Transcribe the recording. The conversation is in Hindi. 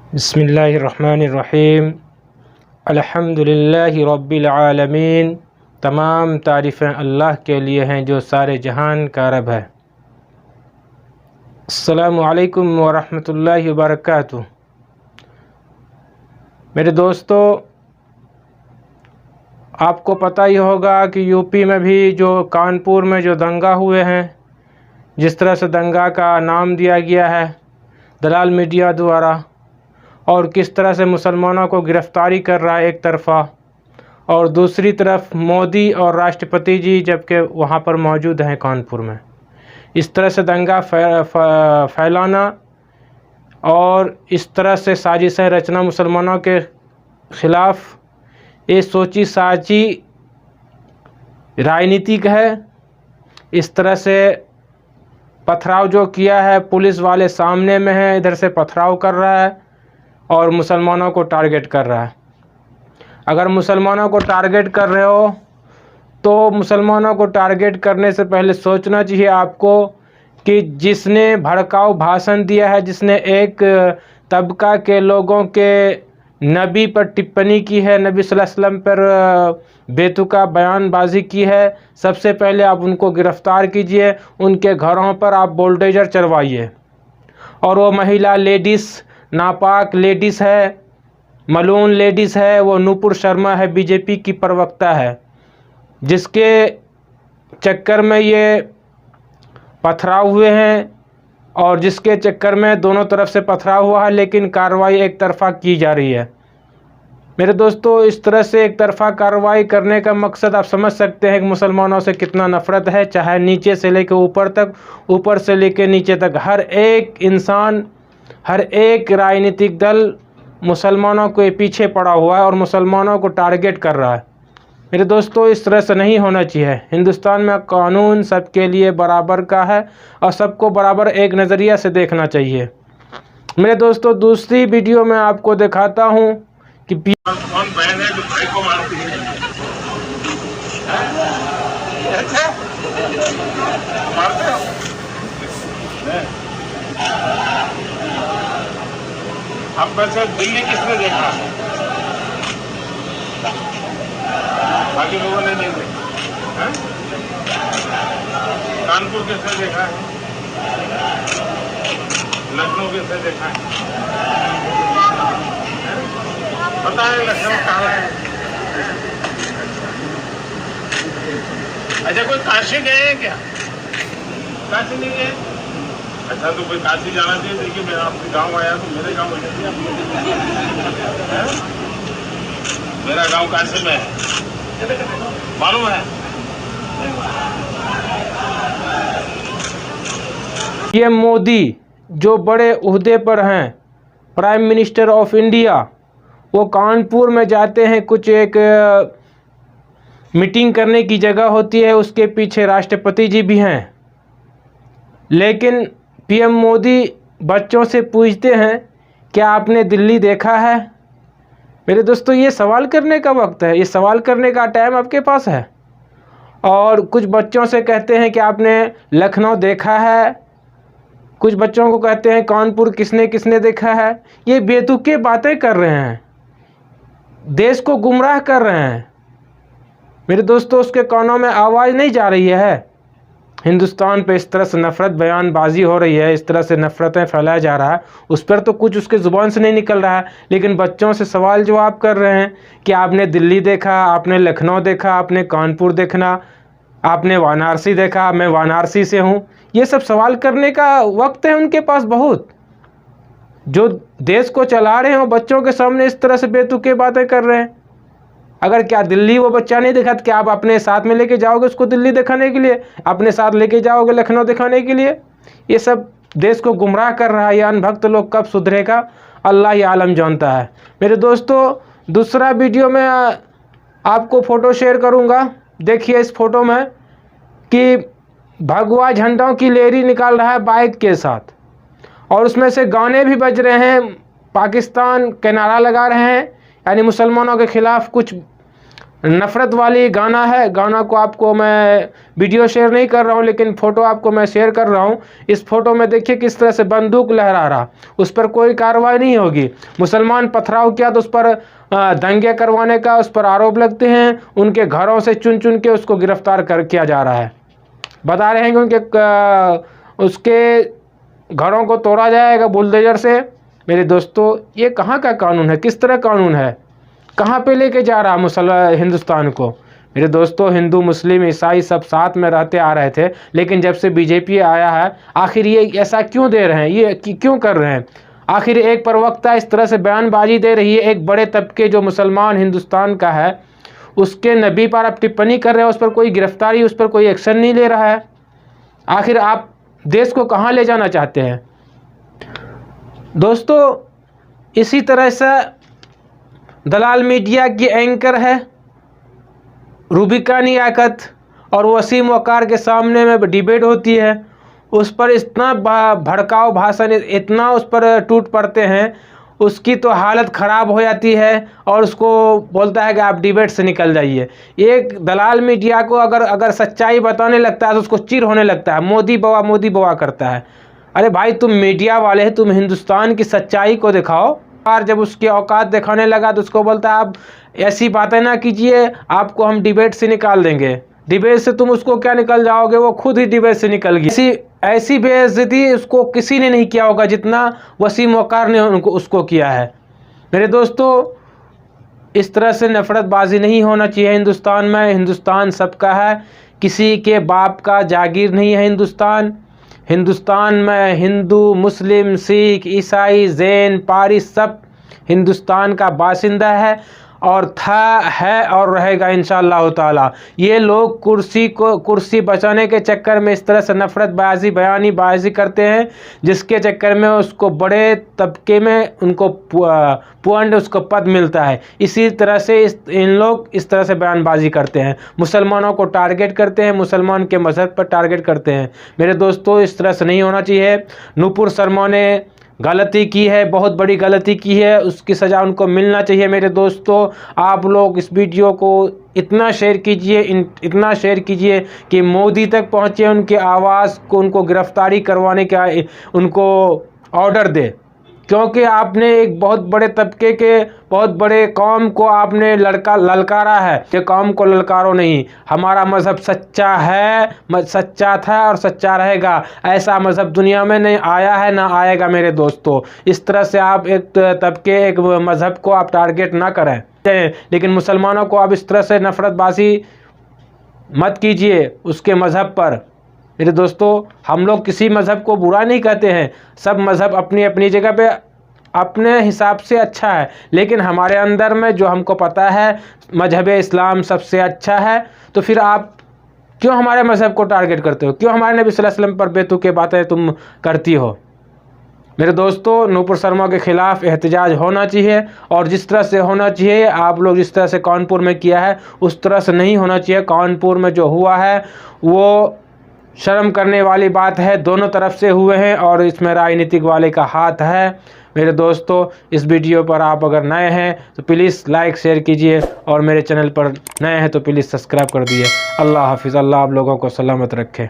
बिस्मिल्लाहिर्रहमानिर्रहीम। अल्हम्दुलिल्लाहि रब्बिल आलमीन। तमाम तारीफ़ें अल्लाह के लिए हैं जो सारे जहान का रब है। अस्सलामु अलैकुम व रहमतुल्लाहि व बरकातुहू। मेरे दोस्तों, आपको पता ही होगा कि यूपी में भी जो कानपुर में जो दंगा हुए हैं, जिस तरह से दंगा का नाम दिया गया है दलाल मीडिया द्वारा, और किस तरह से मुसलमानों को गिरफ़्तारी कर रहा है एक तरफ़ा, और दूसरी तरफ मोदी और राष्ट्रपति जी जबकि वहाँ पर मौजूद हैं कानपुर में, इस तरह से दंगा फैलाना और इस तरह से साजिशें रचना मुसलमानों के ख़िलाफ़, ये सोची साची राजनीतिक है। इस तरह से पथराव जो किया है, पुलिस वाले सामने में है, इधर से पथराव कर रहा है और मुसलमानों को टारगेट कर रहा है। अगर मुसलमानों को टारगेट कर रहे हो तो मुसलमानों को टारगेट करने से पहले सोचना चाहिए आपको कि जिसने भड़काऊ भाषण दिया है, जिसने एक तबका के लोगों के नबी पर टिप्पणी की है, नबी सल्लल्लाहु अलैहि वसल्लम पर बेतुका बयानबाजी की है, सबसे पहले आप उनको गिरफ़्तार कीजिए, उनके घरों पर आप बुलडोज़र चलवाइए। और वो महिला लेडीज़, नापाक लेडीज़ है, मलून लेडीज़ है, वो नूपुर शर्मा है, बीजेपी की प्रवक्ता है, जिसके चक्कर में ये पथराव हुए हैं और जिसके चक्कर में दोनों तरफ से पथराव हुआ है, लेकिन कार्रवाई एक तरफ़ा की जा रही है। मेरे दोस्तों, इस तरह से एक तरफ़ा कार्रवाई करने का मकसद आप समझ सकते हैं कि मुसलमानों से कितना नफ़रत है, चाहे नीचे से लेकर ऊपर तक, ऊपर से लेकर नीचे तक, हर एक इंसान, हर एक राजनीतिक दल मुसलमानों के पीछे पड़ा हुआ है और मुसलमानों को टारगेट कर रहा है। मेरे दोस्तों, इस तरह से नहीं होना चाहिए। हिंदुस्तान में कानून सबके लिए बराबर का है और सबको बराबर एक नज़रिया से देखना चाहिए। मेरे दोस्तों, दूसरी वीडियो में आपको दिखाता हूँ कि कौन बहन है जो भाई को मारती है? मारते हो? अब वैसे दिल्ली किसने देखा? बाकी लोगों ने नहीं देखा। कानपुर किसने देखा है? लखनऊ किसने देखा है? पता है लखनऊ कहाँ है? अच्छा, कोई काशी गए हैं क्या? काशी नहीं गए? अच्छा, तो कोई काशी जाना चाहिए। देखिए, मैं आपके गांव आया तो मेरे गांव में मेरा गांव काशी में है, मालूम है? ये मोदी जो बड़े ओहदे पर हैं, प्राइम मिनिस्टर ऑफ इंडिया, वो कानपुर में जाते हैं, कुछ एक मीटिंग करने की जगह होती है, उसके पीछे राष्ट्रपति जी भी हैं, लेकिन पीएम मोदी बच्चों से पूछते हैं क्या आपने दिल्ली देखा है? मेरे दोस्तों, ये सवाल करने का वक्त है, ये सवाल करने का टाइम आपके पास है। और कुछ बच्चों से कहते हैं कि आपने लखनऊ देखा है, कुछ बच्चों को कहते हैं कानपुर किसने किसने देखा है। ये बेतुकी बातें कर रहे हैं, देश को गुमराह कर रहे हैं। मेरे दोस्तों, उसके कानों में आवाज़ नहीं जा रही है। हिंदुस्तान पे इस तरह से नफ़रत बयानबाजी हो रही है, इस तरह से नफ़रतें फैलाया जा रहा है, उस पर तो कुछ उसके ज़ुबान से नहीं निकल रहा है, लेकिन बच्चों से सवाल जवाब कर रहे हैं कि आपने दिल्ली देखा, आपने लखनऊ देखा, आपने कानपुर देखना, आपने वाराणसी देखा, मैं वाराणसी से हूँ। ये सब सवाल करने का वक्त है उनके पास बहुत। जो देश को चला रहे हैं वो बच्चों के सामने इस तरह से बेतुके बातें कर रहे हैं। अगर क्या दिल्ली वो बच्चा नहीं देखा तो क्या आप अपने साथ में लेके जाओगे उसको दिल्ली दिखाने के लिए, अपने साथ लेके जाओगे लखनऊ दिखाने के लिए? ये सब देश को गुमराह कर रहा है। ये अनभक्त लोग कब सुधरेगा, अल्लाह ही आलम जानता है। मेरे दोस्तों, दूसरा वीडियो में आपको फ़ोटो शेयर करूँगा। देखिए इस फ़ोटो में कि भगवा झंडों की लेरी निकाल रहा है बाइक के साथ, और उसमें से गाने भी बज रहे हैं, पाकिस्तान के नारा लगा रहे हैं, यानी मुसलमानों के ख़िलाफ़ कुछ नफ़रत वाली गाना है। गाना को आपको मैं वीडियो शेयर नहीं कर रहा हूँ, लेकिन फ़ोटो आपको मैं शेयर कर रहा हूँ। इस फ़ोटो में देखिए किस तरह से बंदूक लहरा रहा, उस पर कोई कार्रवाई नहीं होगी। मुसलमान पथराव किया तो उस पर दंगे करवाने का उस पर आरोप लगते हैं। उनके घरों से चुन चुन के उसको गिरफ्तार कर किया जा रहा है। बता रहे हैं कि उसके घरों को तोड़ा जाएगा बुलडोजर से। मेरे दोस्तों, ये कहाँ का कानून है? किस तरह कानून है? कहाँ पे लेके जा रहा हिंदुस्तान को? मेरे दोस्तों, हिंदू मुस्लिम ईसाई सब साथ में रहते आ रहे थे, लेकिन जब से बीजेपी आया है, आखिर ये ऐसा क्यों दे रहे हैं? ये क्यों कर रहे हैं? आखिर एक प्रवक्ता इस तरह से बयानबाजी दे रही है, एक बड़े तबके जो मुसलमान हिंदुस्तान का है उसके नबी पर आप टिप्पणी कर रहे हैं, उस पर कोई गिरफ्तारी, उस पर कोई एक्शन नहीं ले रहा है। आखिर आप देश को कहाँ ले जाना चाहते हैं? दोस्तों, इसी तरह से दलाल मीडिया की एंकर है रूबिका नियाकत, और वसीम वकार के सामने में डिबेट होती है, उस पर इतना भड़काऊ भाषण, इतना उस पर टूट पड़ते हैं, उसकी तो हालत ख़राब हो जाती है और उसको बोलता है कि आप डिबेट से निकल जाइए। एक दलाल मीडिया को अगर सच्चाई बताने लगता है तो उसको चिढ़ होने लगता है, मोदी बवा करता है। अरे भाई, तुम मीडिया वाले हैं, तुम हिंदुस्तान की सच्चाई को दिखाओ। और जब उसकी औकात दिखाने लगा तो उसको बोलता है आप ऐसी बातें ना कीजिए, आपको हम डिबेट से निकाल देंगे। डिबेट से तुम उसको क्या निकल जाओगे? वो खुद ही डिबेट से निकल गई। ऐसी बेइज्जती उसको किसी ने नहीं किया होगा जितना वसीम वकार ने उसको किया है। मेरे दोस्तों, इस तरह से नफरतबाजी नहीं होना चाहिए हिंदुस्तान में। हिंदुस्तान सबका है, किसी के बाप का जागीर नहीं है हिंदुस्तान में हिंदू, मुस्लिम, सिख, ईसाई, जैन, पारसी सब हिंदुस्तान का बासिंदा है और है और रहेगा इंशाअल्लाह ताला। ये लोग कुर्सी बचाने के चक्कर में इस तरह से नफरतबाजी बयानीबाजी करते हैं, जिसके चक्कर में उसको बड़े तबके में उनको पॉइंट उसको पद मिलता है। इसी तरह से इन लोग इस तरह से बयानबाजी करते हैं, मुसलमानों को टारगेट करते हैं, मुसलमान के मज़हब पर टारगेट करते हैं। मेरे दोस्तों, इस तरह से नहीं होना चाहिए। नूपुर शर्मा ने गलती की है, बहुत बड़ी गलती की है, उसकी सज़ा उनको मिलना चाहिए। मेरे दोस्तों, आप लोग इस वीडियो को इतना शेयर कीजिए कि मोदी तक पहुँचे, उनकी आवाज़ को, उनको गिरफ्तारी करवाने का उनको ऑर्डर दे, क्योंकि आपने एक बहुत बड़े तबके के, बहुत बड़े कौम को आपने ललकारा है। ये कौम को ललकारो नहीं। हमारा मज़हब सच्चा है, सच्चा था और सच्चा रहेगा। ऐसा मज़हब दुनिया में नहीं आया है, ना आएगा। मेरे दोस्तों, इस तरह से आप एक तबके, एक मज़हब को आप टारगेट ना करें, लेकिन मुसलमानों को आप इस तरह से नफरतबाजी मत कीजिए उसके मज़हब पर। मेरे दोस्तों, हम लोग किसी मज़हब को बुरा नहीं कहते हैं, सब मज़हब अपनी अपनी जगह पे अपने हिसाब से अच्छा है, लेकिन हमारे अंदर में जो हमको पता है मज़हब इस्लाम सबसे अच्छा है। तो फिर आप क्यों हमारे मज़हब को टारगेट करते हो? क्यों हमारे नबी सल्लल्लाहु अलैहि वसल्लम पर बेतुके बातें तुम करती हो? मेरे दोस्तों, नूपुर शर्मा के ख़िलाफ़ एहतजाज होना चाहिए, और जिस तरह से होना चाहिए, आप लोग जिस तरह से कानपुर में किया है उस तरह से नहीं होना चाहिए। कानपुर में जो हुआ है वो शर्म करने वाली बात है, दोनों तरफ से हुए हैं और इसमें राजनीतिक वाले का हाथ है। मेरे दोस्तों, इस वीडियो पर आप अगर नए हैं तो प्लीज़ लाइक शेयर कीजिए, और मेरे चैनल पर नए हैं तो प्लीज़ सब्सक्राइब कर दिए। अल्लाह हाफिज़। अल्लाह आप लोगों को सलामत रखे।